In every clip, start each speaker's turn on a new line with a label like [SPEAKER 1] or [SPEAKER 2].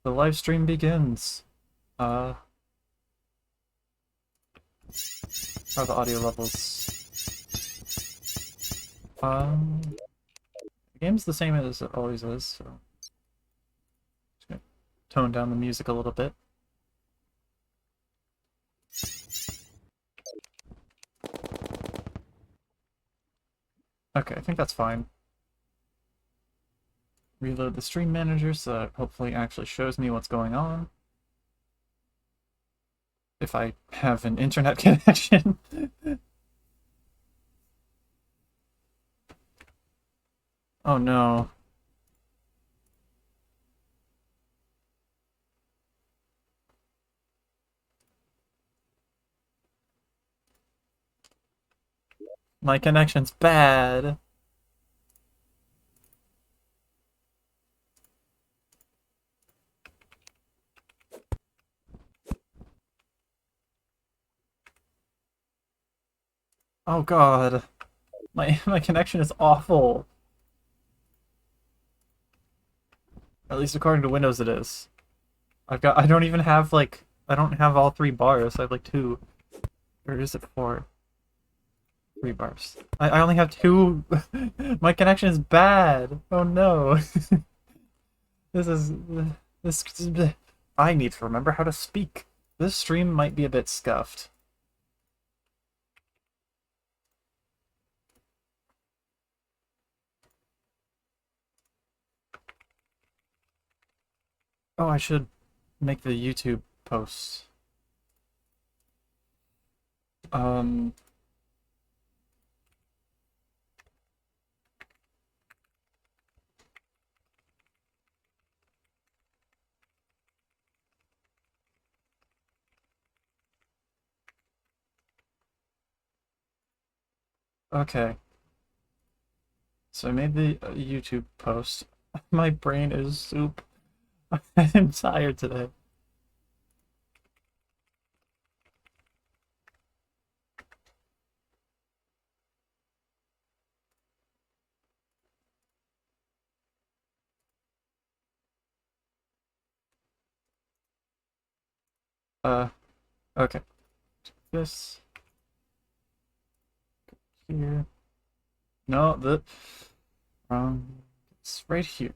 [SPEAKER 1] The live stream begins. How are the audio levels? The game's the same as it always is, so just gonna tone down the music a little bit. Okay, I think that's fine. Reload the stream manager so that hopefully actually shows me what's going on. If I have an internet connection. Oh no. My connection's bad. Oh god. My connection is awful. At least according to Windows it is. I don't even have like I don't have all 3 bars. I have like 2. Or is it 4? 3 bars. I only have 2. My connection is bad. Oh no. This is this I need to remember how to speak. This stream might be a bit scuffed. Oh, I should make the YouTube posts. Um okay. So I made the YouTube post. My brain is soup. I'm tired today. Okay. This here. No, it's right here.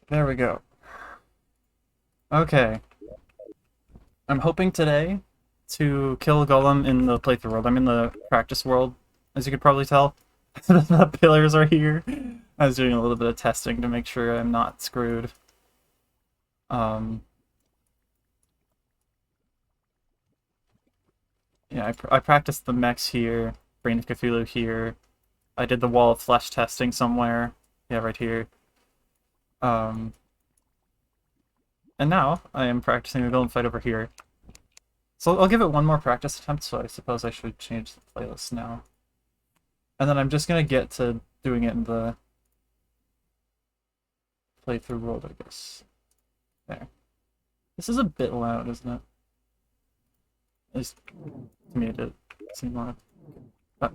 [SPEAKER 1] There we go. Okay. I'm hoping today to kill a golem in the playthrough world. I'm in the practice world, as you could probably tell. The pillars are here. I was doing a little bit of testing to make sure I'm not screwed. Yeah, I practiced the mechs here, Brain of Cthulhu here. I did the Wall of Flesh testing somewhere. Yeah, right here. And now I am practicing a golem fight over here. So I'll give it one more practice attempt, so I suppose I should change the playlist now. And then I'm just gonna get to doing it in the playthrough world, I guess. There. This is a bit loud, isn't it? At least to me it did seem loud. But...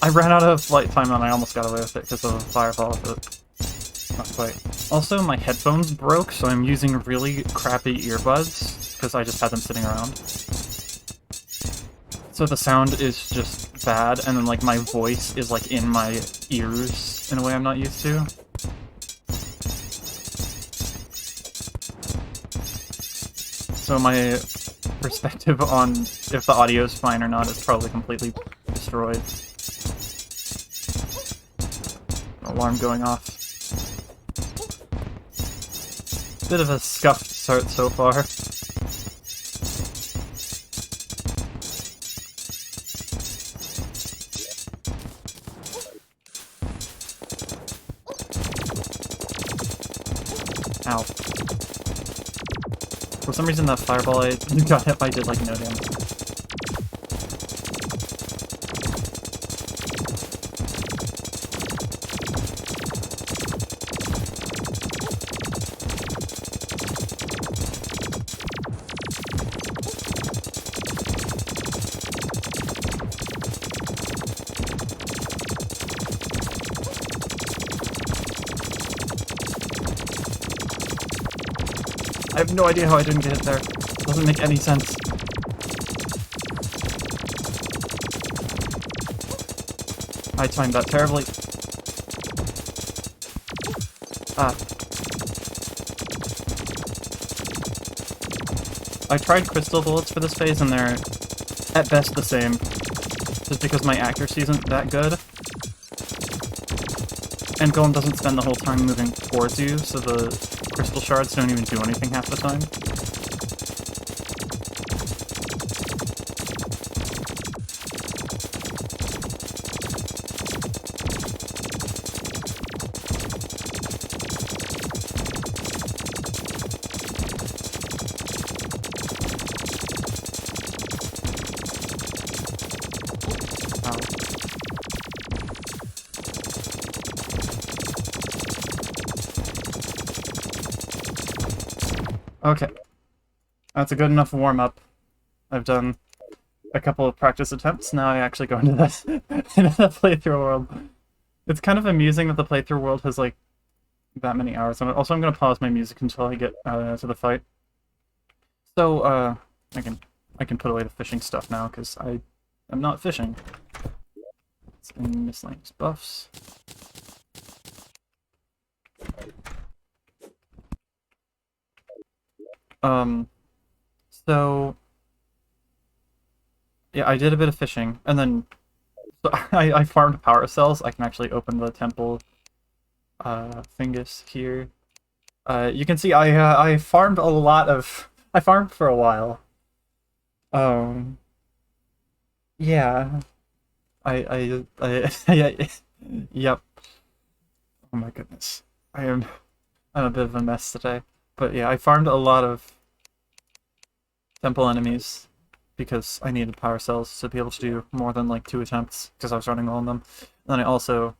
[SPEAKER 1] I ran out of light time and I almost got away with it because of a fireball, but not quite. Also, my headphones broke, so I'm using really crappy earbuds because I just had them sitting around. So the sound is just bad, and then like my voice is like in my ears in a way I'm not used to. So my perspective on if the audio is fine or not is probably completely destroyed. Alarm going off. Bit of a scuffed start so far. Ow. For some reason that fireball I got hit by did like no damage. I have no idea how I didn't get it there. Doesn't make any sense. I timed that terribly. Ah. I tried crystal bullets for this phase and they're at best the same. Just because my accuracy isn't that good. And Golem doesn't spend the whole time moving towards you, so the crystal shards don't even do anything half the time. Okay. That's a good enough warm-up. I've done a couple of practice attempts, now I actually go into this into the playthrough world. It's kind of amusing that the playthrough world has like that many hours on it. Also, I'm gonna pause my music until I get to the fight. So, I can put away the fishing stuff now, because I'm not fishing. It's in miscellaneous buffs. So yeah, I did a bit of fishing, and then so I farmed power cells. I can actually open the temple thingus here. You can see I farmed a lot of I farmed for a while. Yeah. Yeah, yep. Oh my goodness. I'm a bit of a mess today. But yeah, I farmed a lot of temple enemies because I needed power cells to be able to do more than like 2 attempts because I was running all of them. And then I also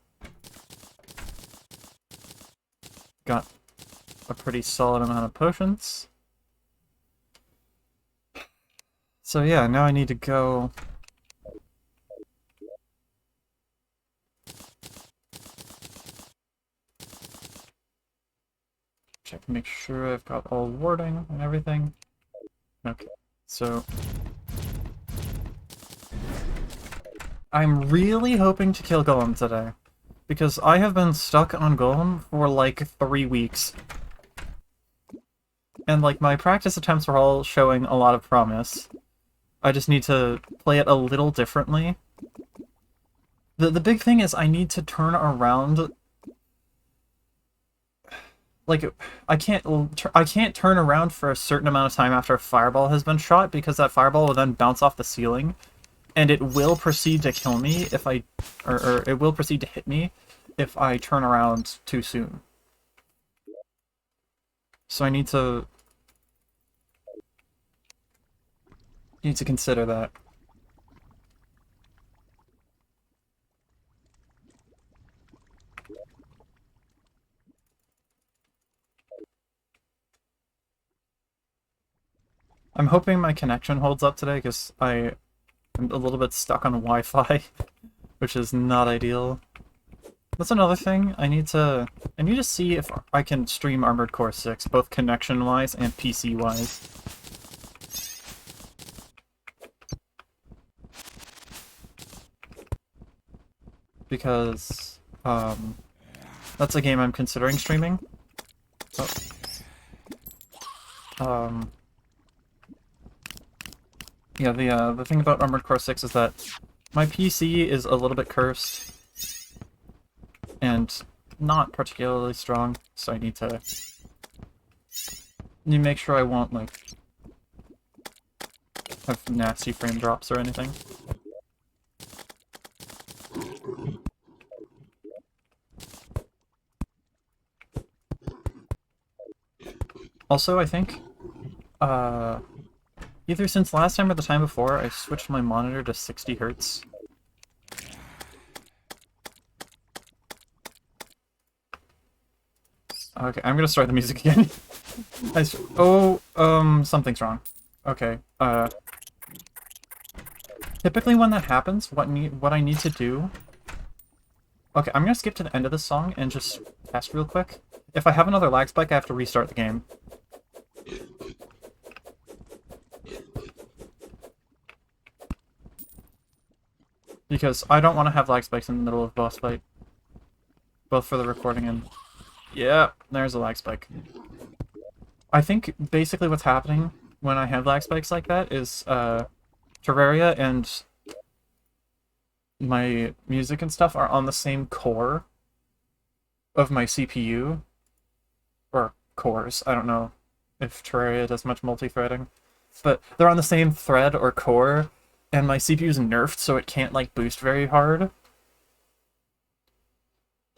[SPEAKER 1] got a pretty solid amount of potions. So yeah, now I need to go check to make sure I've got all warding and everything. Okay, so I'm really hoping to kill Golem today, because I have been stuck on Golem for like 3 weeks. And like my practice attempts are all showing a lot of promise. I just need to play it a little differently. The big thing is I need to turn around. Like, I can't turn around for a certain amount of time after a fireball has been shot, because that fireball will then bounce off the ceiling, and it will proceed to kill me if I, or it will proceed to hit me if I turn around too soon. So I need to consider that. I'm hoping my connection holds up today, because I'm a little bit stuck on Wi-Fi, which is not ideal. That's another thing. I need to see if I can stream Armored Core 6, both connection-wise and PC-wise. Because, that's a game I'm considering streaming. Oh. Yeah, the thing about Armored Core 6 is that my PC is a little bit cursed and not particularly strong, so I need You make sure I won't, like, have nasty frame drops or anything. Also, I think, either since last time or the time before, I switched my monitor to 60 Hz. Okay, I'm gonna start the music again. Something's wrong. Okay, typically when that happens, what I need to do... Okay, I'm gonna skip to the end of the song and just test real quick. If I have another lag spike, I have to restart the game. Because I don't want to have lag spikes in the middle of boss fight. Both for the recording and... Yeah, there's a lag spike. I think basically what's happening when I have lag spikes like that is, Terraria and my music and stuff are on the same core of my CPU. Or cores, I don't know if Terraria does much multi-threading. But they're on the same thread or core, and my CPU is nerfed so it can't, like, boost very hard.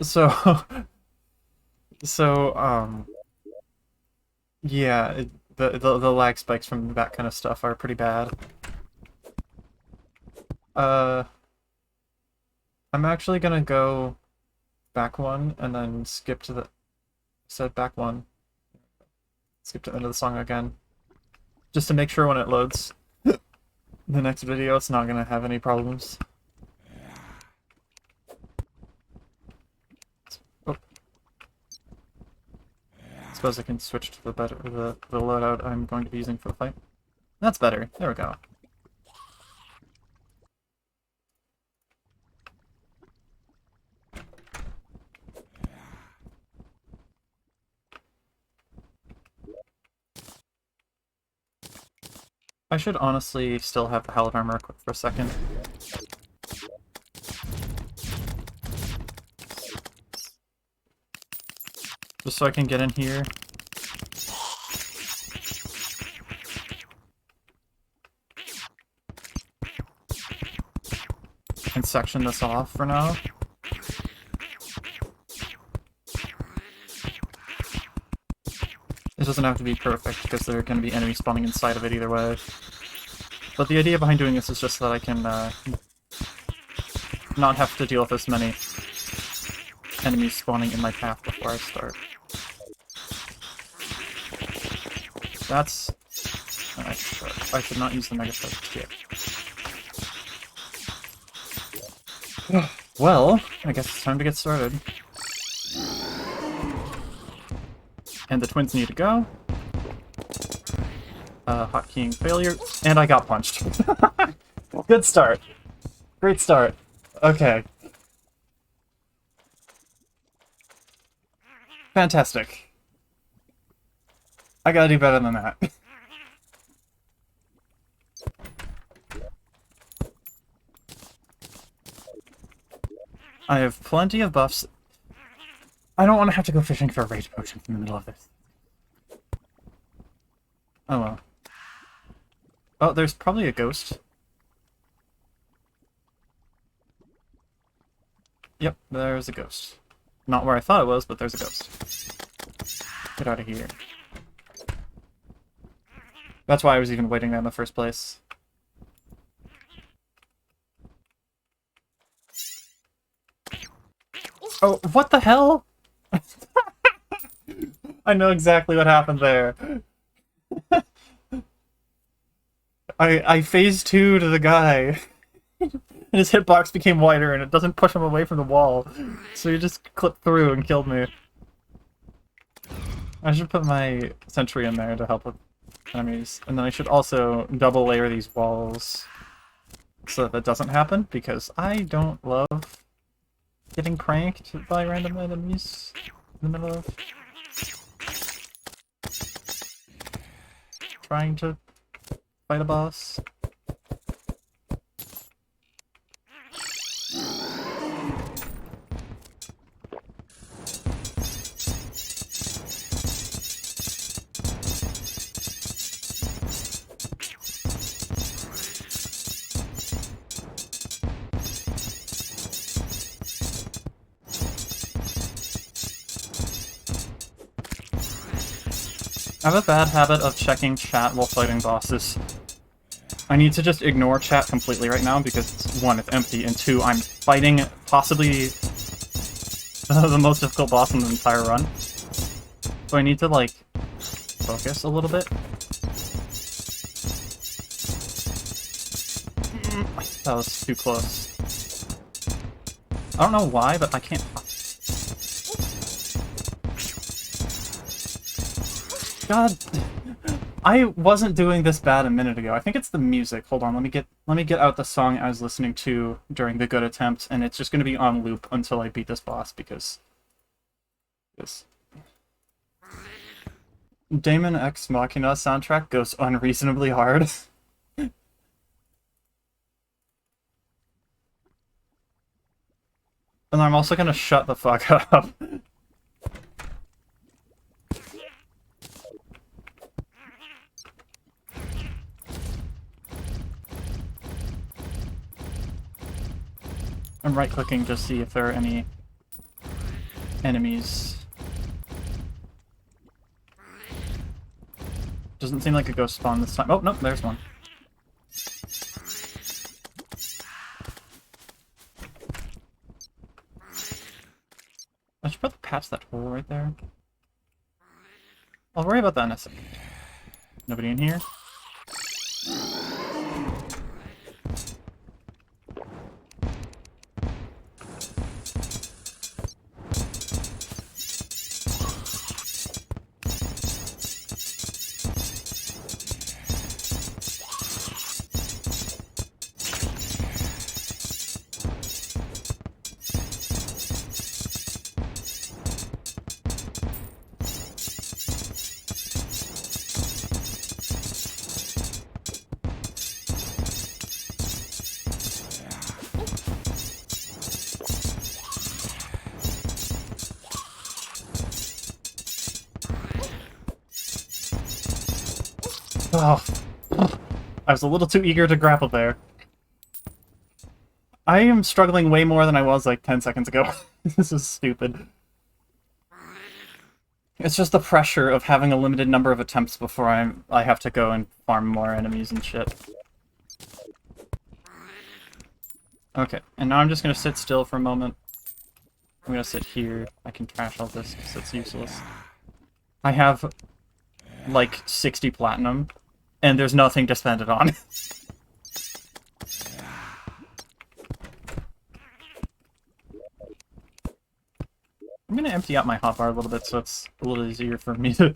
[SPEAKER 1] So... yeah, the lag spikes from that kind of stuff are pretty bad. I'm actually gonna go back one and then skip to the... Said back one. Skip to the end of the song again. Just to make sure when it loads the next video it's not gonna have any problems. Oh. Suppose I can switch to the loadout I'm going to be using for the fight. That's better. There we go. I should honestly still have the Hallowed Armor equipped for a second. Just so I can get in here. And section this off for now. It doesn't have to be perfect, because there are going to be enemies spawning inside of it either way. But the idea behind doing this is just that I can not have to deal with as many enemies spawning in my path before I start. That's... I should not use the Mega Shark yet. Well, I guess it's time to get started. And the twins need to go. Hotkeying failure. And I got punched. Good start. Great start. Okay. Fantastic. I gotta do better than that. I have plenty of buffs. I don't want to have to go fishing for a rage potion in the middle of this. Oh well. Oh, there's probably a ghost. Yep, there's a ghost. Not where I thought it was, but there's a ghost. Get out of here. That's why I was even waiting there in the first place. Oh, what the hell? I know exactly what happened there. I phase 2 to the guy. And his hitbox became wider and it doesn't push him away from the wall. So he just clipped through and killed me. I should put my sentry in there to help with enemies. And then I should also double layer these walls so that doesn't happen, because I don't love getting pranked by random enemies in the middle of trying to fight a boss. I have a bad habit of checking chat while fighting bosses. I need to just ignore chat completely right now because, one, it's empty, and two, I'm fighting possibly the most difficult boss in the entire run. So I need to, like, focus a little bit. That was too close. I don't know why, but I can't... God... I wasn't doing this bad a minute ago. I think it's the music. Hold on, let me get out the song I was listening to during the good attempt, and it's just gonna be on loop until I beat this boss because Daemon X Machina soundtrack goes unreasonably hard. And I'm also gonna shut the fuck up. I'm right-clicking to see if there are any enemies. Doesn't seem like a ghost spawn this time. Oh, nope, there's one. I should probably patch that hole right there. I'll worry about that in a second. Nobody in here? Oh, I was a little too eager to grapple there. I am struggling way more than I was like 10 seconds ago. This is stupid. It's just the pressure of having a limited number of attempts before I have to go and farm more enemies and shit. Okay, and now I'm just gonna sit still for a moment. I'm gonna sit here. I can trash all this because it's useless. I have like 60 platinum, and there's nothing to spend it on. I'm gonna empty out my hotbar a little bit so it's a little easier for me to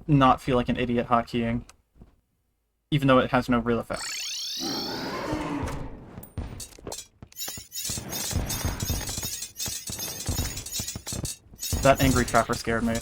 [SPEAKER 1] not feel like an idiot hotkeying. Even though it has no real effect. That angry trapper scared me.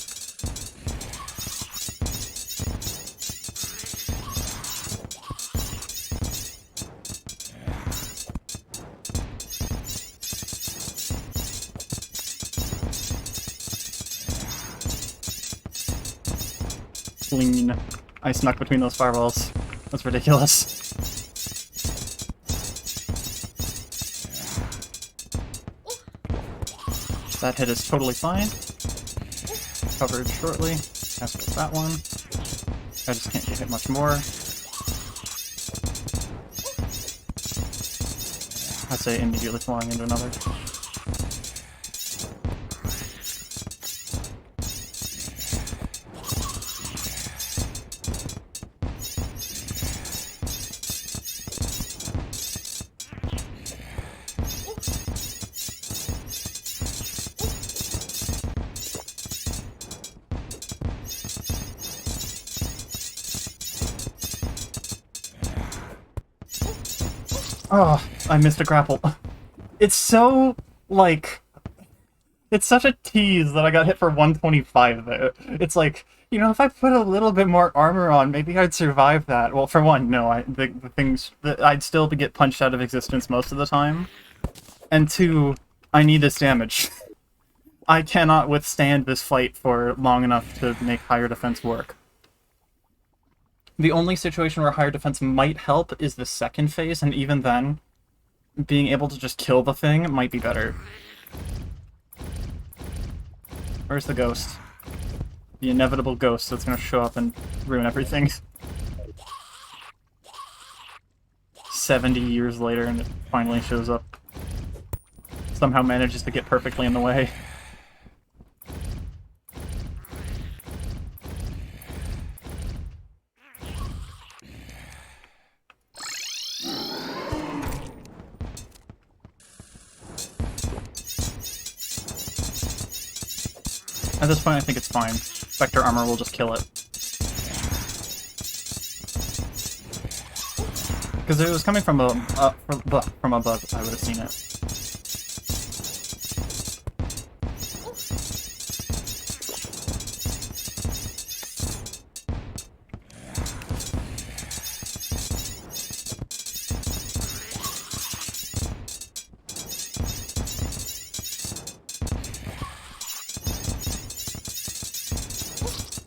[SPEAKER 1] Clean. I snuck between those fireballs. That's ridiculous. That hit is totally fine. Covered shortly. As with that one. I just can't get hit much more. I'd say immediately flying into another. Oh, I missed a grapple. It's so, like... It's such a tease that I got hit for 125 there. It's like, you know, if I put a little bit more armor on, maybe I'd survive that. Well, for one, no, the things... I'd still get punched out of existence most of the time. And two, I need this damage. I cannot withstand this fight for long enough to make higher defense work. The only situation where higher defense might help is the second phase, and even then, being able to just kill the thing might be better. Where's the ghost? The inevitable ghost that's gonna show up and ruin everything. 70 years later, and it finally shows up. Somehow manages to get perfectly in the way. At this point, I think it's fine. Spectre armor will just kill it. Because if it was coming from from above, I would have seen it.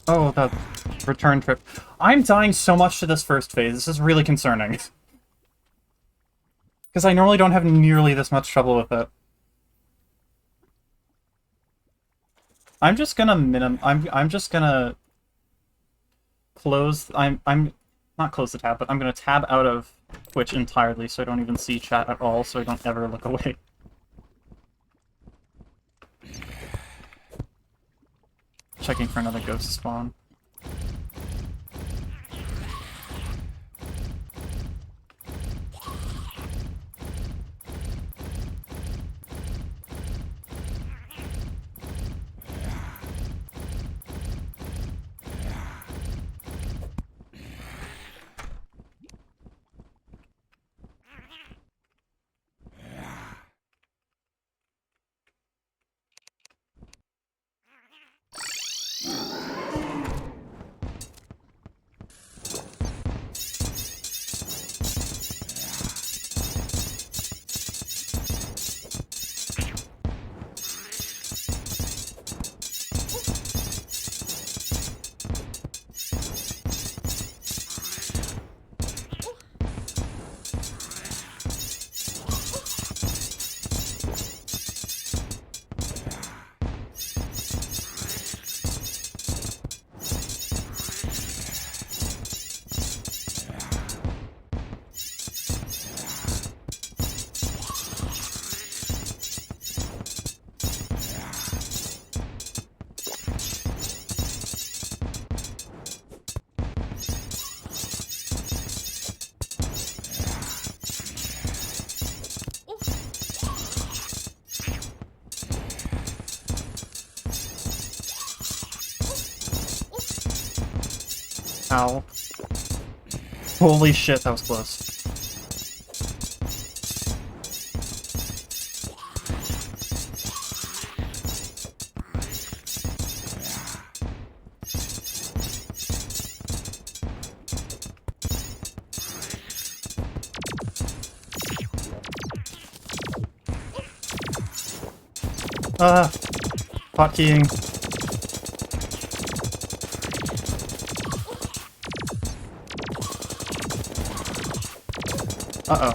[SPEAKER 1] Oh, that return trip. I'm dying so much to this first phase. This is really concerning. Because I normally don't have nearly this much trouble with it. I'm just gonna I'm just gonna close I'm not close the tab, but I'm gonna tab out of Twitch entirely so I don't even see chat at all, so I don't ever look away. Checking for another ghost spawn. Ow. Holy shit, that was close. Hotkeying. Uh-oh.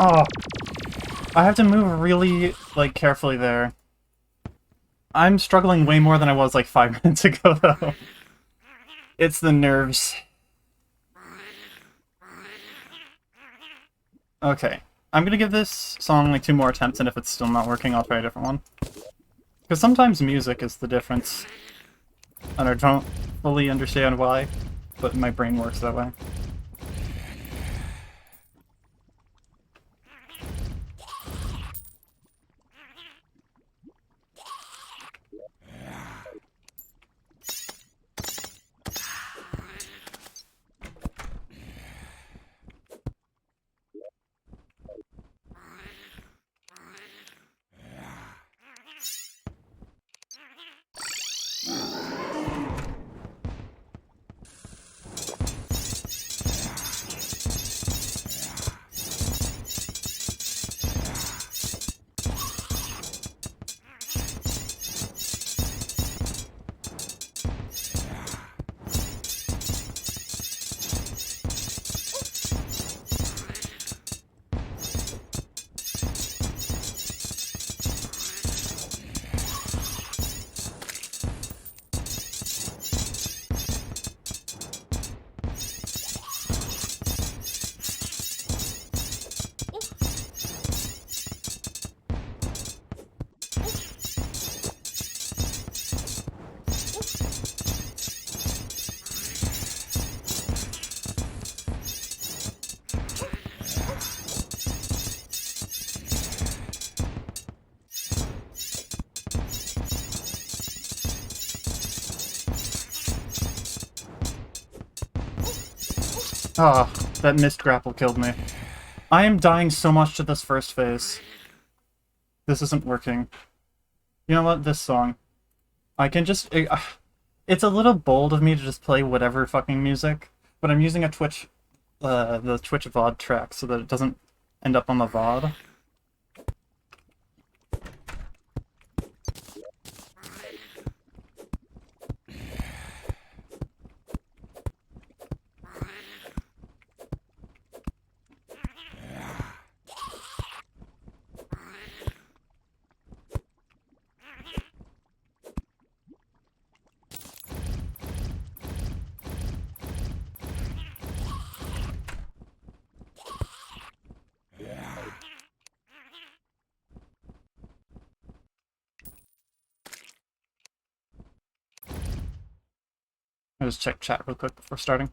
[SPEAKER 1] Oh. I have to move really, like, carefully there. I'm struggling way more than I was, like, 5 minutes ago, though. It's the nerves. Okay. I'm gonna give this song, like, 2 more attempts, and if it's still not working, I'll try a different one. Because sometimes music is the difference. And I don't fully understand why, but my brain works that way. Ah, that missed grapple killed me. I am dying so much to this first phase. This isn't working. You know what? This song. I can just... it's a little bold of me to just play whatever fucking music, but I'm using a Twitch... the Twitch VOD track so that it doesn't end up on the VOD. I'll just check chat real quick before starting.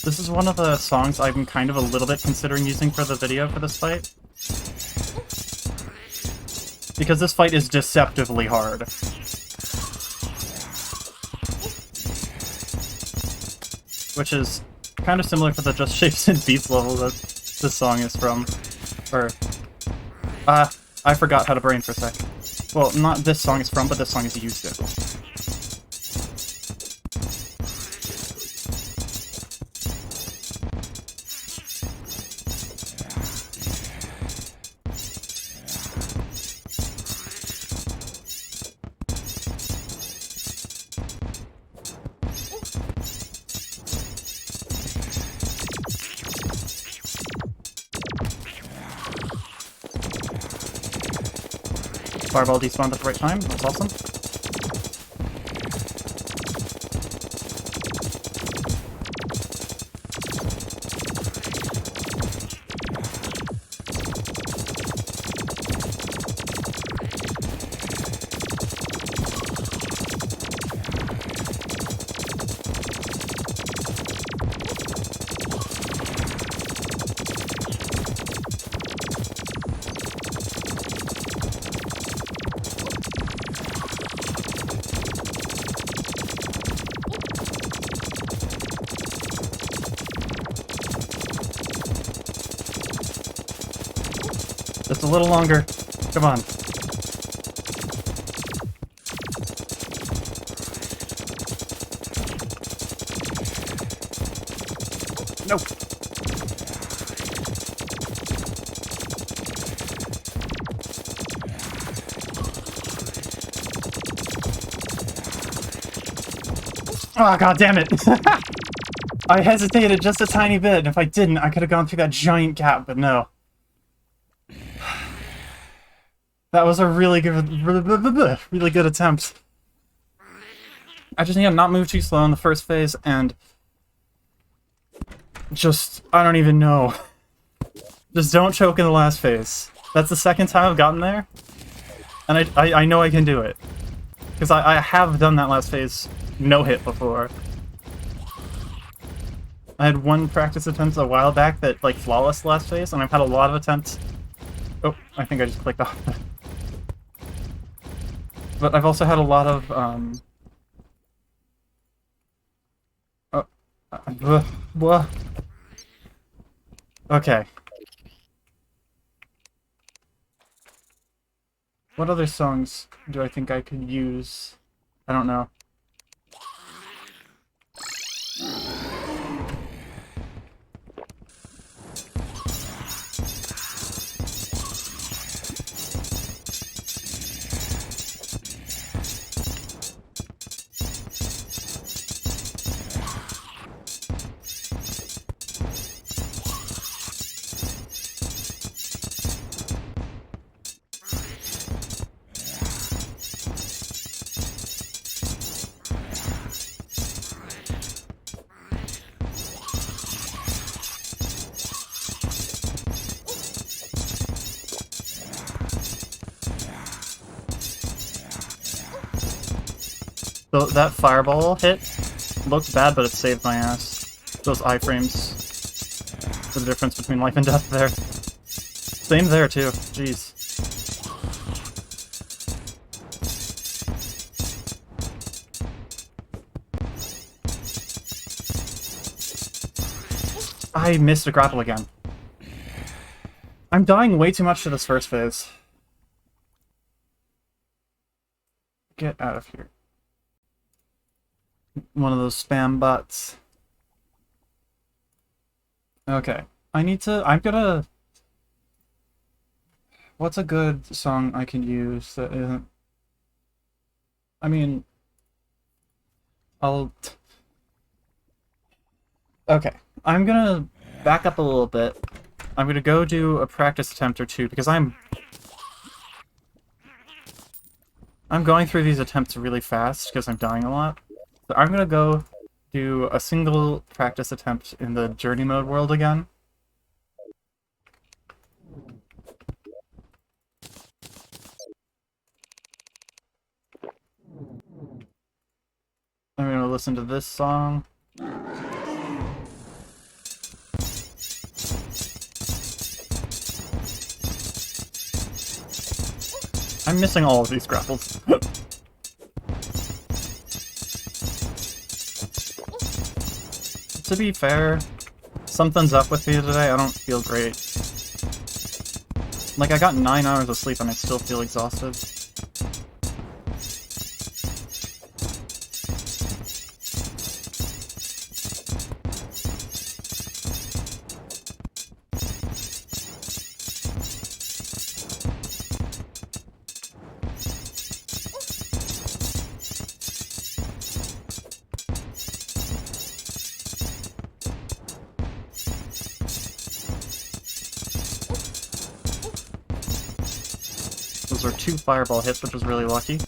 [SPEAKER 1] This is one of the songs I'm kind of a little bit considering using for the video for this fight. Because this fight is deceptively hard. Which is kind of similar to the Just Shapes and Beats level that this song is from. Or... I forgot how to brain for a sec. Well, not this song is from, but this song is used it. Fireball despawned at the right time, that's awesome. Just a little longer. Come on. Nope. Oh, god damn it. I hesitated just a tiny bit, and if I didn't, I could have gone through that giant gap, but no. That was a really good attempt. I just need to not move too slow in the first phase, and just, I don't even know. Just don't choke in the last phase. That's the second time I've gotten there, and I know I can do it. Because I have done that last phase no hit before. I had one practice attempt a while back that, like, flawless last phase, and I've had a lot of attempts. Oh, I think I just clicked off. But I've also had a lot of, okay. What other songs do I think I could use? I don't know. So that fireball hit looked bad, but it saved my ass. Those iframes. The difference between life and death there. Same there too. Jeez. I missed a grapple again. I'm dying way too much to this first phase. Get out of here. One of those spam bots. Okay. I'm gonna... What's a good song I can use that isn't... I mean... Okay. I'm gonna back up a little bit. I'm gonna go do a practice attempt or two, because I'm going through these attempts really fast, because I'm dying a lot. So I'm gonna go do a single practice attempt in the journey mode world again. I'm gonna listen to this song. I'm missing all of these grapples. To be fair, something's up with me today. I don't feel great. Like, I got 9 hours of sleep and I still feel exhausted. Those are 2 fireball hits, which was really lucky.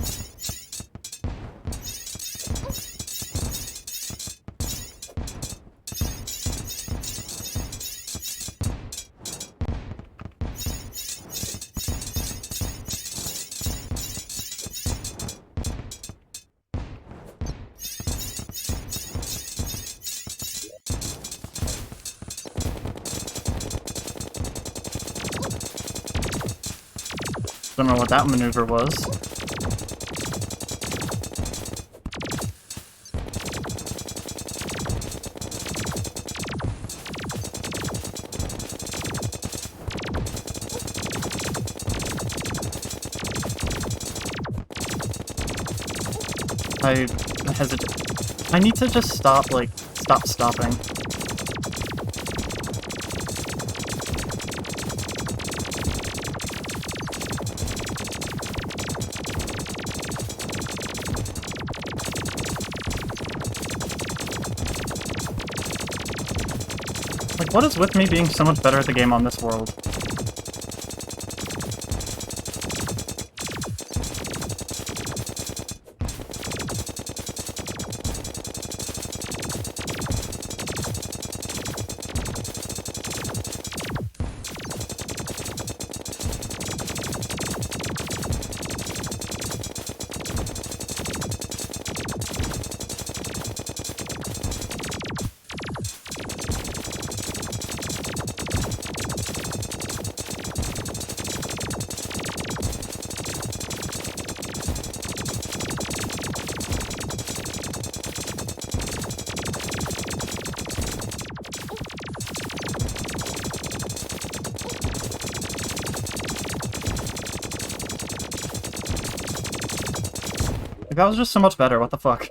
[SPEAKER 1] Don't know what that maneuver was. I hesitate. I need to just stop stopping. Like, what is with me being so much better at the game on this world? Like, that was just so much better, what the fuck?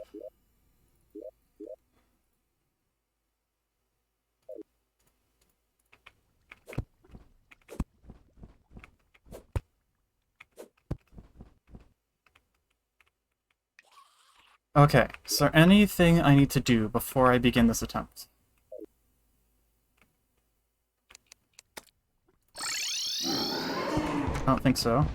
[SPEAKER 1] Okay, is there anything I need to do before I begin this attempt? I don't think so.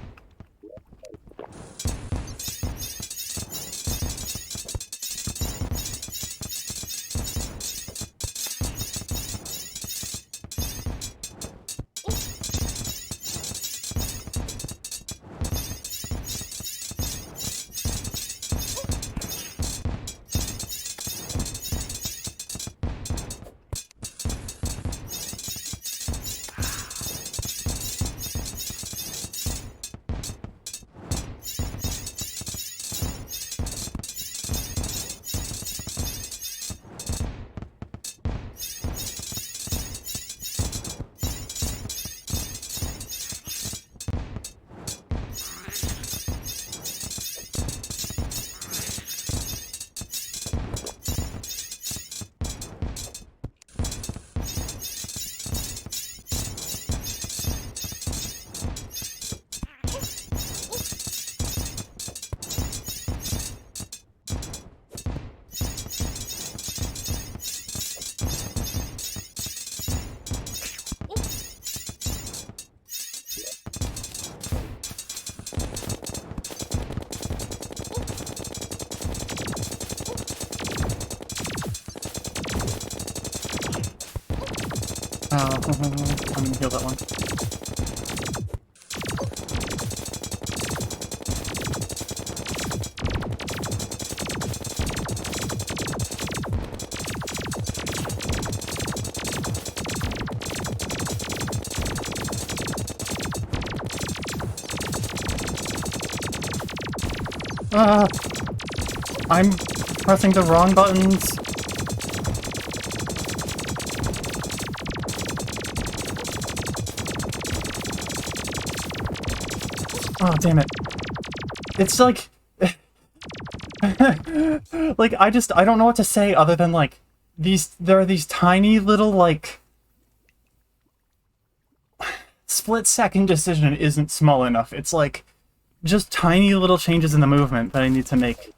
[SPEAKER 1] I'm gonna heal that one. I'm pressing the wrong buttons. Oh, damn it. It's like... like, I don't know what to say other than, like, there are these tiny little, like... split-second decision isn't small enough. It's, like, just tiny little changes in the movement that I need to make.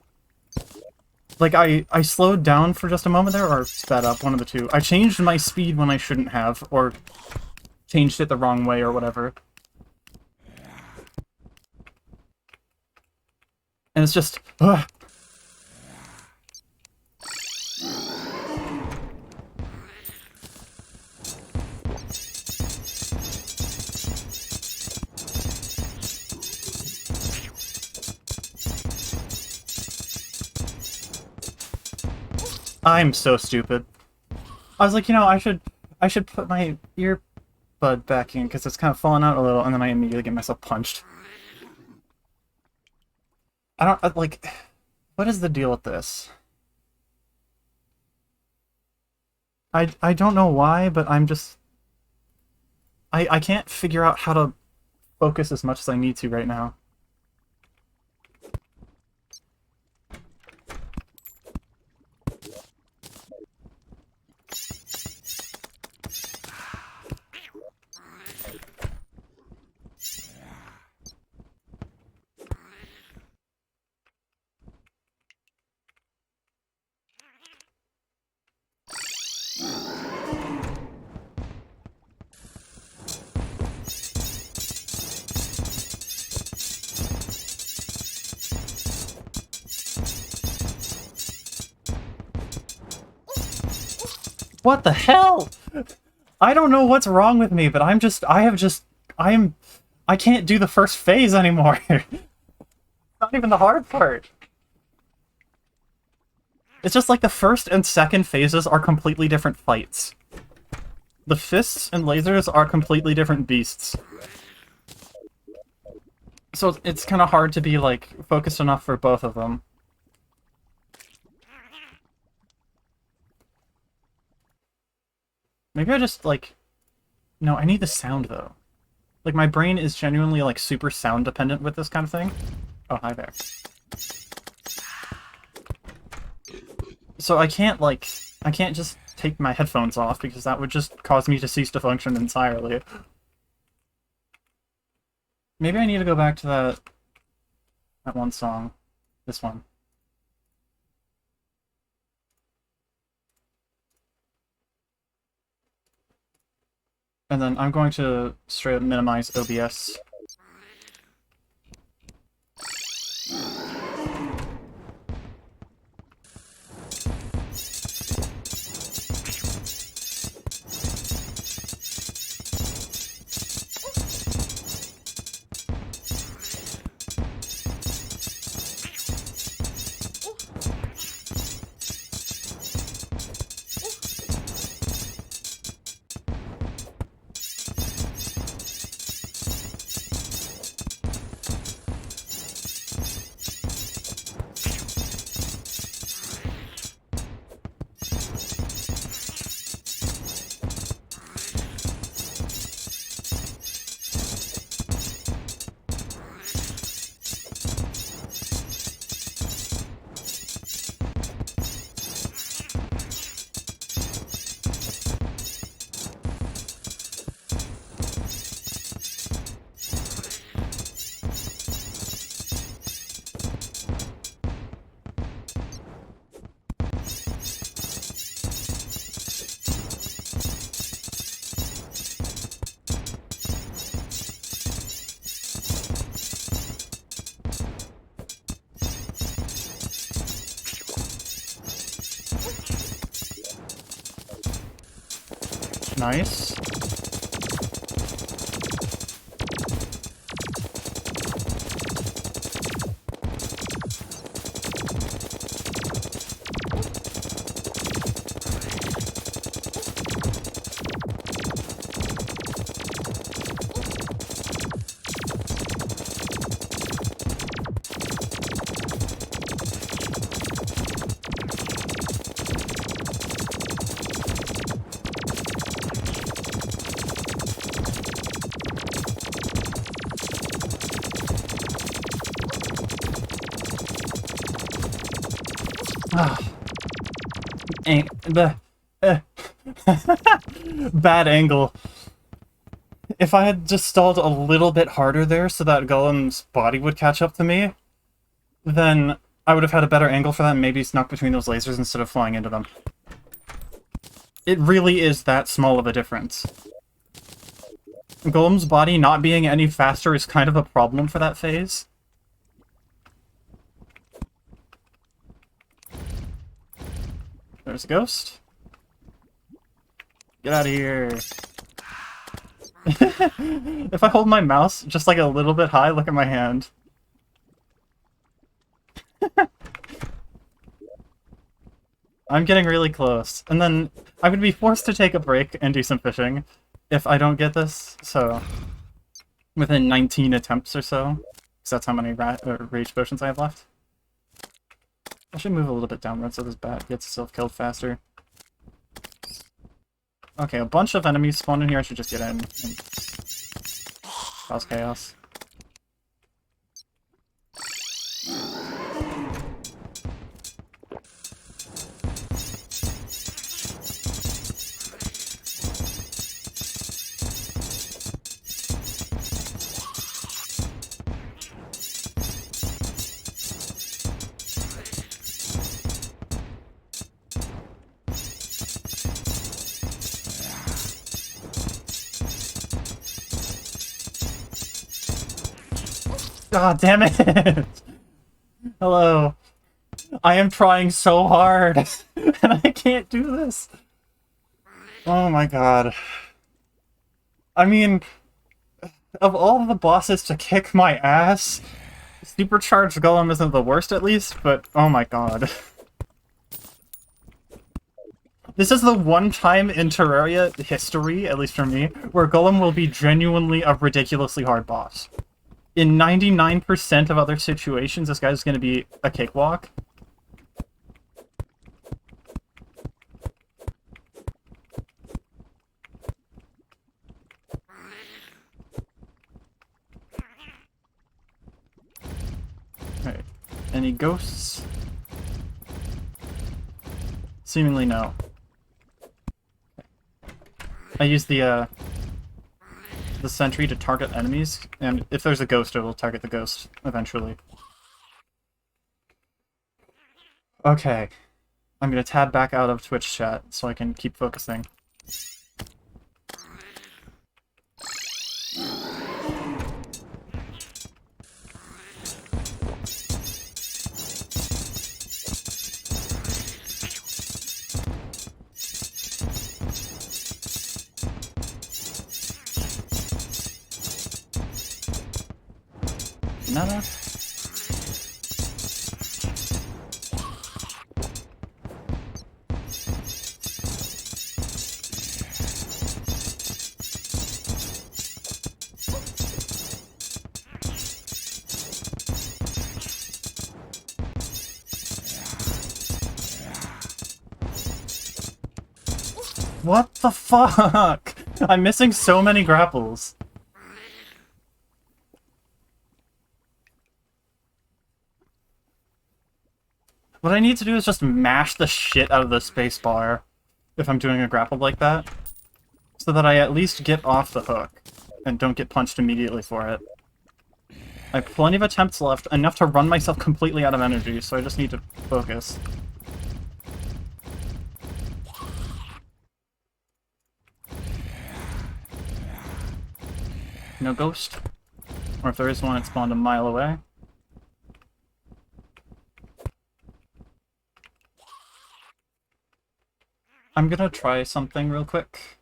[SPEAKER 1] Like, I slowed down for just a moment there, or sped up, one of the two. I changed my speed when I shouldn't have, or changed it the wrong way, or whatever. And it's just... ugh. I'm so stupid. I was like, you know, I should put my earbud back in because it's kind of falling out a little, and then I immediately get myself punched. Like, what is the deal with this? I don't know why, but I'm just... I can't figure out how to focus as much as I need to right now. What the hell? I don't know what's wrong with me, but I can't do the first phase anymore. Not even the hard part. It's just like the first and second phases are completely different fights. The fists and lasers are completely different beasts. So it's kind of hard to be, like, focused enough for both of them. Maybe I just, like... No, I need the sound, though. Like, my brain is genuinely, like, super sound-dependent with this kind of thing. Oh, hi there. So I can't, like... I can't just take my headphones off, because that would just cause me to cease to function entirely. Maybe I need to go back to that one song. This one. And then I'm going to straight up minimize OBS. Nice. Ah, bad angle. If I had just stalled a little bit harder there so that Golem's body would catch up to me, then I would have had a better angle for that and maybe snuck between those lasers instead of flying into them. It really is that small of a difference. Golem's body not being any faster is kind of a problem for that phase. There's a ghost. Get out of here. If I hold my mouse just like a little bit high, look at my hand. I'm getting really close. And then I would be forced to take a break and do some fishing if I don't get this, so within 19 attempts or so, because that's how many rage potions I have left. I should move a little bit downward so this bat gets itself killed faster. Okay, a bunch of enemies spawn in here. I should just get in and cause chaos. God damn it! Hello. I am trying so hard, and I can't do this. Oh my god. I mean, of all the bosses to kick my ass, Supercharged Golem isn't the worst at least, but oh my god. This is the one time in Terraria history, at least for me, where Golem will be genuinely a ridiculously hard boss. In 99% of other situations, this guy's going to be a cakewalk. Alright. Any ghosts? Seemingly no. I use the sentry to target enemies, and if there's a ghost, it will target the ghost eventually. Okay. I'm gonna tab back out of Twitch chat so I can keep focusing. Nada. What the fuck? I'm missing so many grapples. What I need to do is just mash the shit out of the spacebar if I'm doing a grapple like that, so that I at least get off the hook and don't get punched immediately for it. I have plenty of attempts left, enough to run myself completely out of energy, so I just need to focus. No ghost? Or if there is one, it spawned a mile away. I'm gonna try something real quick.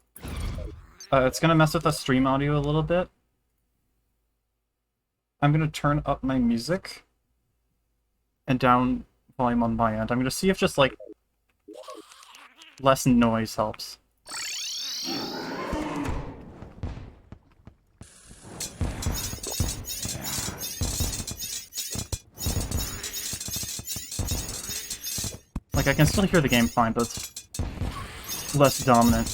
[SPEAKER 1] It's gonna mess with the stream audio a little bit. I'm gonna turn up my music and down volume on my end. I'm gonna see if just, like, less noise helps. Like, I can still hear the game fine, but it's less dominant.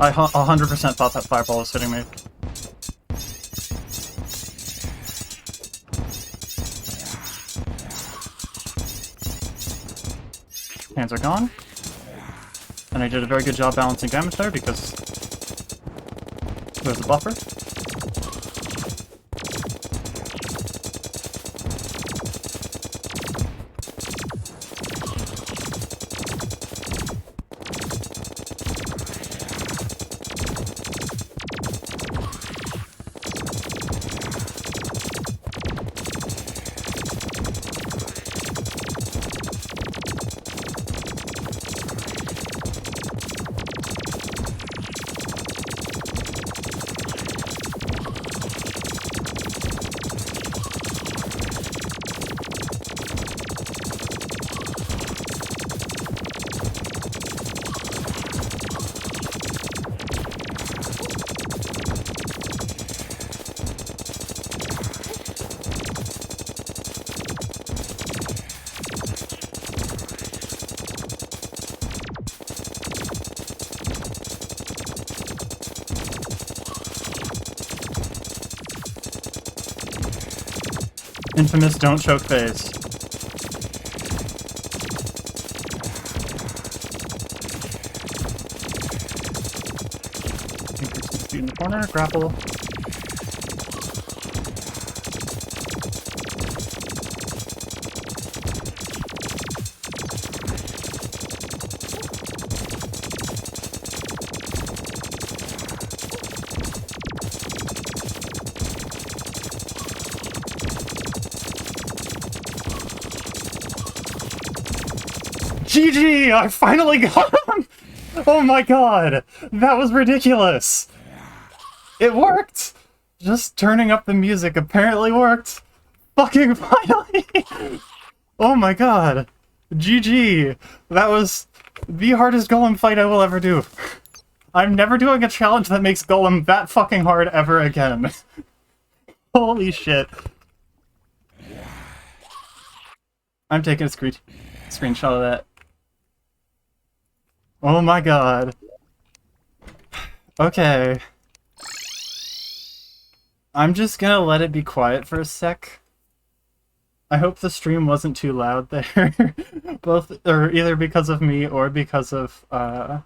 [SPEAKER 1] I 100% thought that fireball was hitting me. Hands are gone. And I did a very good job balancing damage there because there's a buffer. Infamous don't choke phase. Increase speed in the corner, grapple. GG! I finally got him! Oh my god! That was ridiculous! It worked! Just turning up the music apparently worked! Fucking finally! Oh my god! GG! That was the hardest golem fight I will ever do. I'm never doing a challenge that makes golem that fucking hard ever again. Holy shit. I'm taking a screenshot of that. Oh my god. Okay. I'm just gonna let it be quiet for a sec. I hope the stream wasn't too loud there. or either because of me or because of the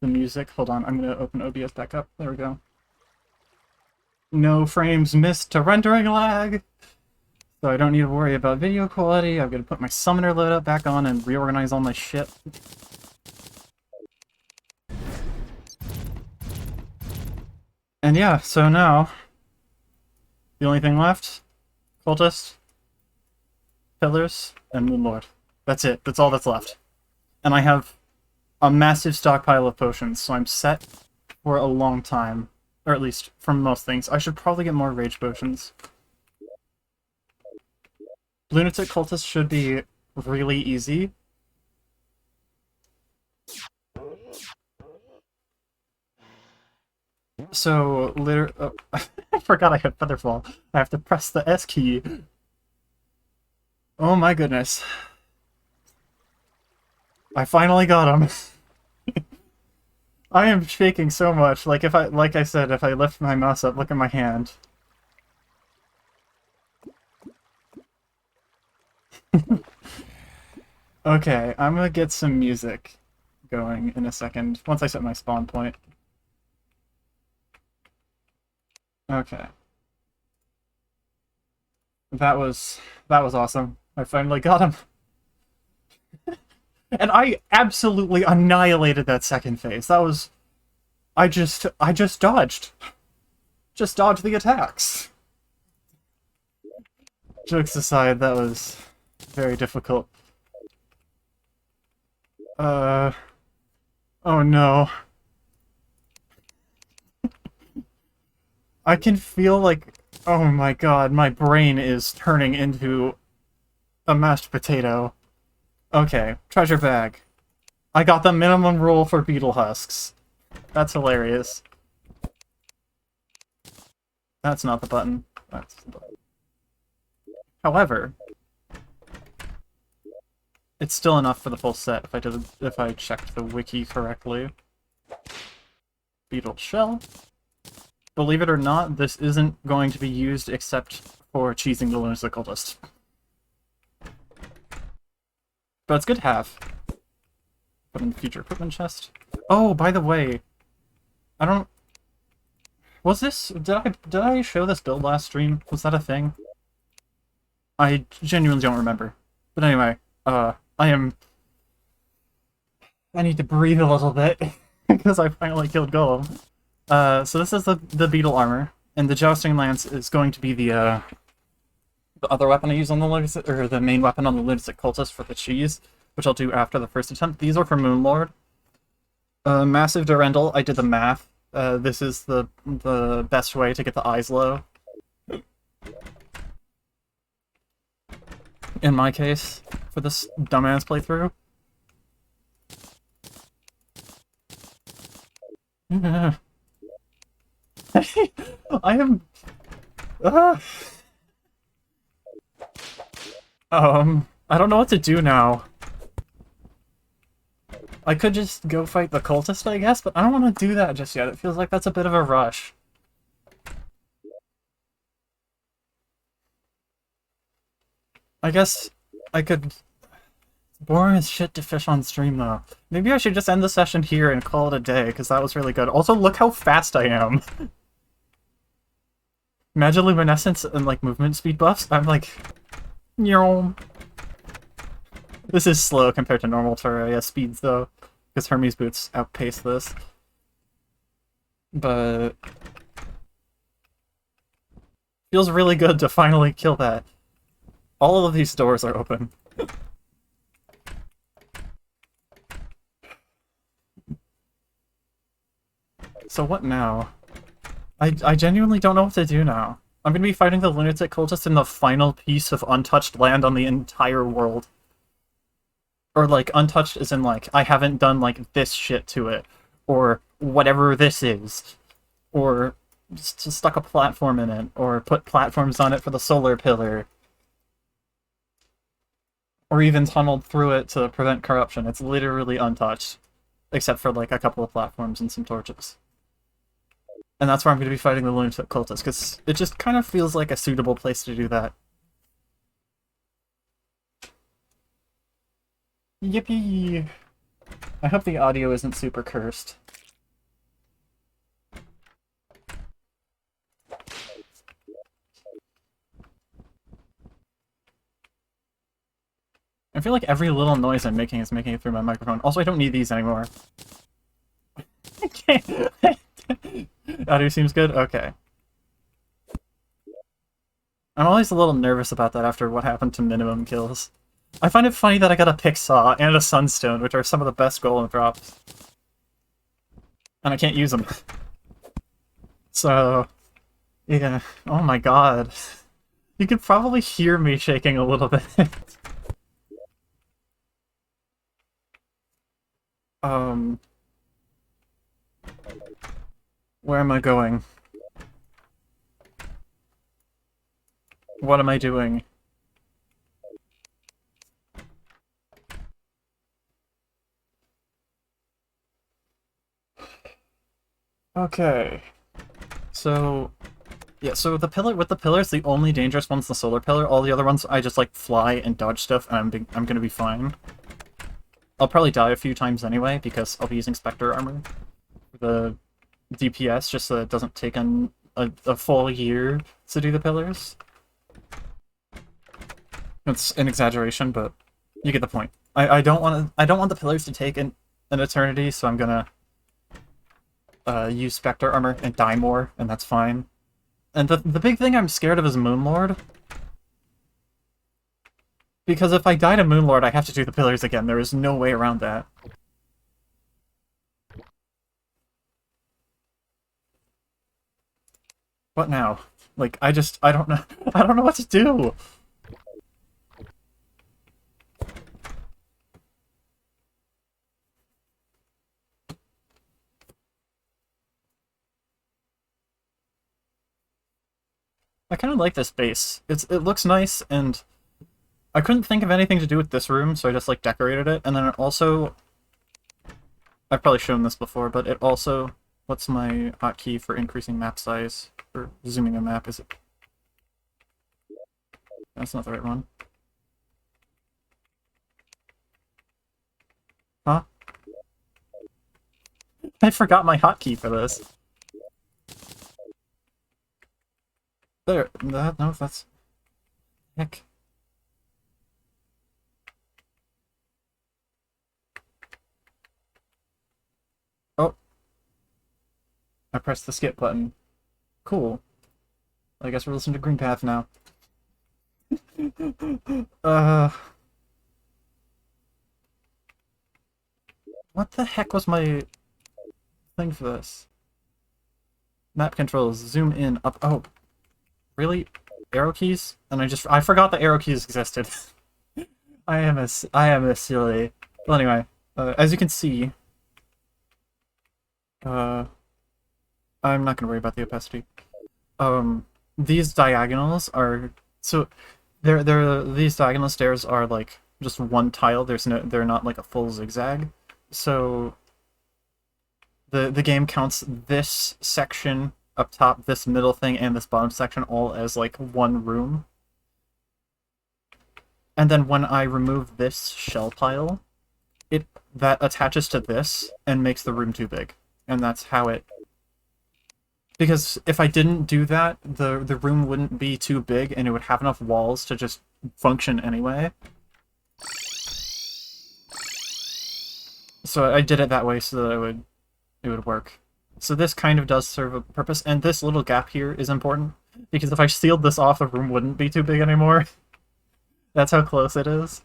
[SPEAKER 1] music. Hold on, I'm gonna open OBS back up. There we go. No frames missed to rendering lag. So I don't need to worry about video quality. I'm gonna put my summoner loadout back on and reorganize all my shit. And yeah, so now, the only thing left, Cultist, Pillars, and Moonlord. That's it. That's all that's left. And I have a massive stockpile of potions, so I'm set for a long time. Or at least, from most things. I should probably get more rage potions. Lunatic Cultist should be really easy. So, literally... I forgot I have Featherfall. I have to press the S key. Oh my goodness. I finally got him. I am shaking so much. Like I said, if I lift my mouse up, look at my hand. Okay, I'm gonna get some music going in a second, once I set my spawn point. Okay. That was awesome. I finally got him. And I absolutely annihilated that second phase. That was... I just dodged. Just dodged the attacks. Jokes aside, that was very difficult. Oh no. I can feel like... Oh my god, my brain is turning into a mashed potato. Okay, treasure bag. I got the minimum rule for beetle husks. That's hilarious. That's not the button. That's the button. However, it's still enough for the full set if I checked the wiki correctly. beetle shell. Believe it or not, this isn't going to be used except for cheesing the lunatic cultist. But it's good to have. Put in the future equipment chest. Oh, by the way, I don't... Was this... Did I show this build last stream? Was that a thing? I genuinely don't remember. But anyway, I need to breathe a little bit, because I finally killed Golem. So this is the beetle armor, and the jousting lance is going to be the other weapon I use on the lunatic, or the main weapon on the lunatic cultist for the cheese, which I'll do after the first attempt. These are for Moonlord. Massive Durendal, I did the math. This is the best way to get the eyes low. In my case, for this dumbass playthrough. I am... I don't know what to do now. I could just go fight the cultist, I guess, but I don't want to do that just yet. It feels like that's a bit of a rush. I guess I could... It's boring as shit to fish on stream, though. Maybe I should just end the session here and call it a day, because that was really good. Also, look how fast I am! Magiluminescence and, like, movement speed buffs, I'm like... Nyom. This is slow compared to normal Terraria speeds, though, because Hermes boots outpace this. But... feels really good to finally kill that. All of these doors are open. So what now? I genuinely don't know what to do now. I'm gonna be fighting the lunatic cultist in the final piece of untouched land on the entire world. Or, like, untouched as in, like, I haven't done, like, this shit to it. Or whatever this is. Or just stuck a platform in it. Or put platforms on it for the solar pillar. Or even tunneled through it to prevent corruption. It's literally untouched. Except for, like, a couple of platforms and some torches. And that's where I'm going to be fighting the lunatic cultist, because it just kind of feels like a suitable place to do that. Yippee! I hope the audio isn't super cursed. I feel like every little noise I'm making is making it through my microphone. Also, I don't need these anymore. Audio seems good? Okay. I'm always a little nervous about that after what happened to minimum kills. I find it funny that I got a pick saw and a sunstone, which are some of the best golem drops. And I can't use them. So... yeah. Oh my god. You could probably hear me shaking a little bit. Where am I going? What am I doing? Okay. So... yeah, so the pillar with the pillars, the only dangerous one's the solar pillar. All the other ones, I just, like, fly and dodge stuff, and I'm gonna be fine. I'll probably die a few times anyway, because I'll be using Spectre armor for the DPS, just so it doesn't take a full year to do the pillars. It's an exaggeration, but you get the point. I don't want the pillars to take an eternity, so I'm gonna use Spectre armor and die more, and that's fine. And the big thing I'm scared of is Moonlord. Because if I die to Moonlord, I have to do the pillars again. There is no way around that. What now? Like, I don't know. I don't know what to do! I kind of like this base. It looks nice, and I couldn't think of anything to do with this room, so I just, like, decorated it. And then it also... I've probably shown this before, but it also... What's my hotkey for increasing map size? Or zooming a map, is it? That's not the right one. Huh? I forgot my hotkey for this. There, no, that's... Heck. Oh. I pressed the skip button. Cool. I guess we're listening to Green Path now. What the heck was my thing for this? Map controls, zoom in, up, oh. Really? Arrow keys? And I forgot the arrow keys existed. I am a silly. Well, anyway, as you can see, I'm not gonna worry about the opacity. These diagonals are, so, these diagonal stairs are like just one tile, they're not like a full zigzag. So, the game counts this section up top, this middle thing, and this bottom section all as like one room. And then when I remove this shell pile, that attaches to this and makes the room too big. And that's how it... Because if I didn't do that, the room wouldn't be too big and it would have enough walls to just function anyway. So I did it that way so that it would work. So this kind of does serve a purpose, and this little gap here is important, because if I sealed this off, the room wouldn't be too big anymore. That's how close it is.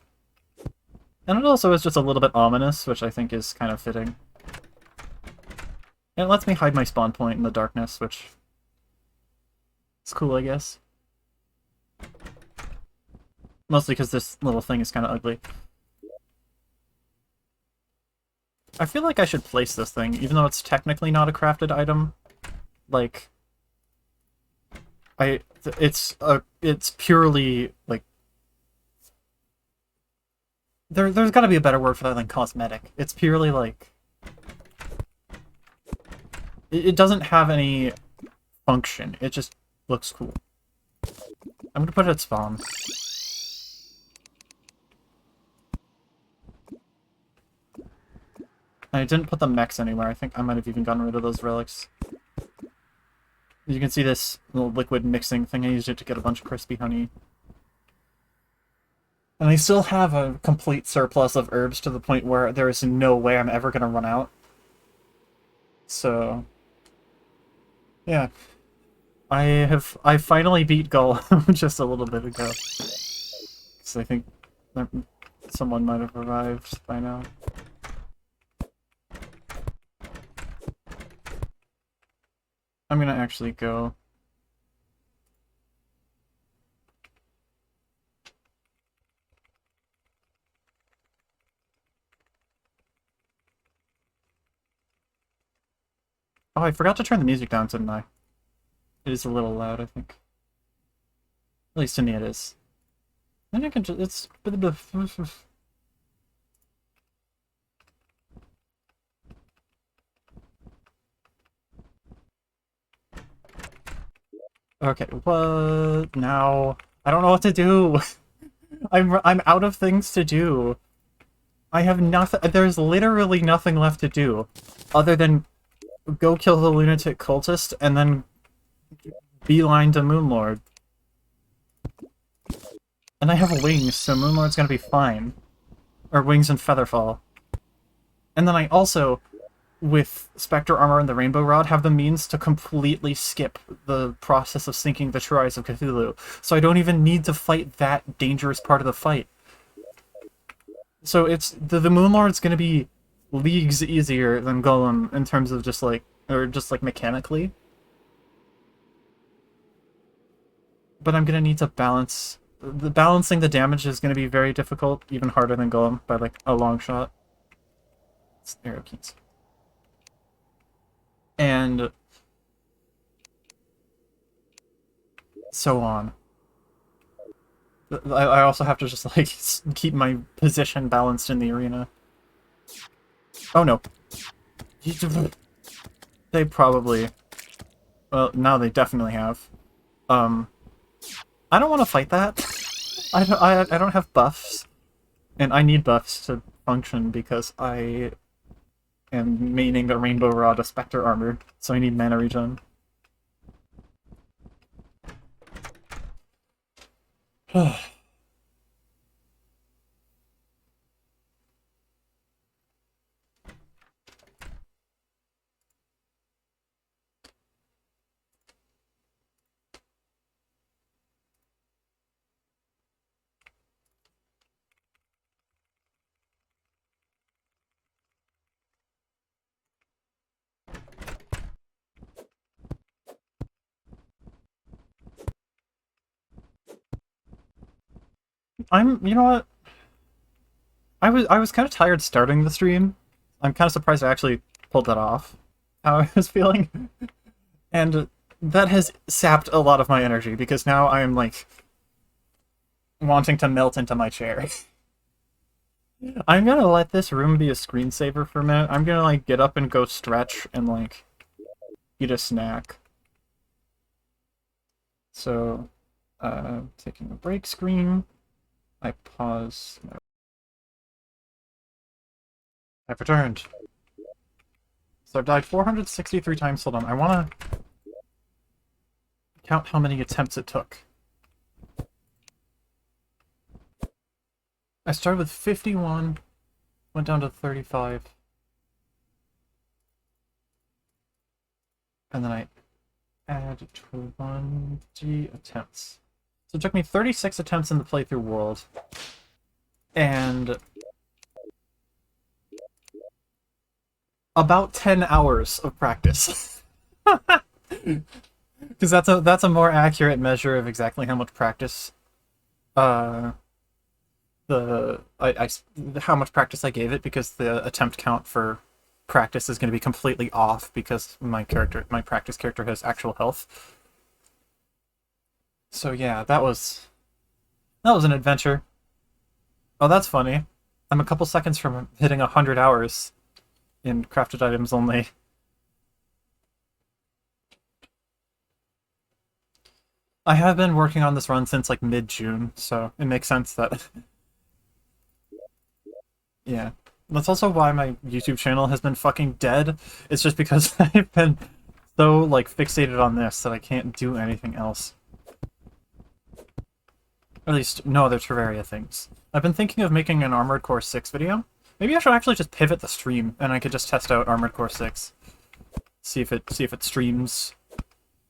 [SPEAKER 1] And it also is just a little bit ominous, which I think is kind of fitting. And it lets me hide my spawn point in the darkness, which is cool, I guess. Mostly because this little thing is kind of ugly. I feel like I should place this thing, even though it's technically not a crafted item. Like, it's purely, like... There's gotta be a better word for that than cosmetic. It's purely, like... It doesn't have any function, it just looks cool. I'm gonna put it at spawn. I didn't put the mechs anywhere. I think I might have even gotten rid of those relics. You can see this little liquid mixing thing. I used it to get a bunch of crispy honey. And I still have a complete surplus of herbs to the point where there is no way I'm ever going to run out. So... yeah. I finally beat Golem just a little bit ago. Because I think someone might have arrived by now. I'm gonna actually go. Oh, I forgot to turn the music down, didn't I? It is a little loud, I think. At least to me it is. Then I can just, it's... Okay, what now? I don't know what to do. I'm out of things to do. I have nothing. There's literally nothing left to do, other than go kill the lunatic cultist and then beeline to Moonlord. And I have wings, so Moonlord's gonna be fine. Or wings and Featherfall. And then I also, with Spectre Armor and the Rainbow Rod, have the means to completely skip the process of sinking the True Eyes of Cthulhu. So I don't even need to fight that dangerous part of the fight. So it's the Moonlord's gonna be leagues easier than Golem in terms of just like mechanically. But I'm gonna need to balance. Balancing the damage is gonna be very difficult, even harder than Golem by like a long shot. It's arrow keys. And so on. I also have to just like keep my position balanced in the arena. Oh no. They probably... Well, now they definitely have. I don't want to fight that. I don't have buffs. And I need buffs to function because I am maining the Rainbow Rod of Spectre Armor, so I need mana regen. You know what? I was kind of tired starting the stream. I'm kind of surprised I actually pulled that off. How I was feeling. And that has sapped a lot of my energy, because now I am, like, wanting to melt into my chair. I'm gonna let this room be a screensaver for a minute. I'm gonna, like, get up and go stretch and, like, eat a snack. So, taking a break screen. I pause. I've returned. So I've died 463 times. Hold on, I wanna count how many attempts it took. I started with 51, went down to 35. And then I add 20 attempts. So it took me 36 attempts in the playthrough world. And about 10 hours of practice. Because that's a more accurate measure of exactly how much practice how much practice I gave it, because the attempt count for practice is going to be completely off because my practice character has actual health. So yeah, that was an adventure. Oh, that's funny. I'm a couple seconds from hitting 100 hours in crafted items only. I have been working on this run since like mid-June, so it makes sense that... Yeah. That's also why my YouTube channel has been fucking dead. It's just because I've been so, like, fixated on this that I can't do anything else. Or at least, no other Terraria things. I've been thinking of making an Armored Core 6 video. Maybe I should actually just pivot the stream, and I could just test out Armored Core 6. See if it streams.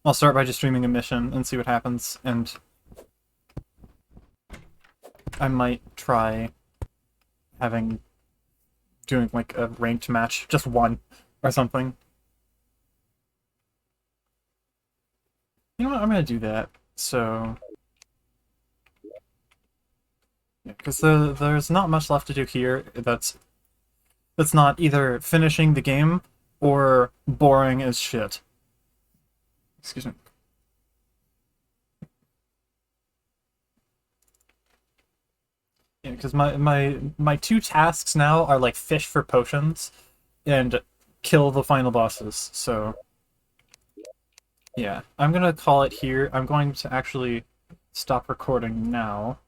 [SPEAKER 1] I'll start by just streaming a mission and see what happens, and I might try doing like a ranked match, just one, or something. You know what, I'm gonna do that, so... Yeah, because there's not much left to do here that's not either finishing the game or boring as shit. Excuse me. Yeah, because my two tasks now are like fish for potions and kill the final bosses, so... Yeah, I'm gonna call it here. I'm going to actually stop recording now.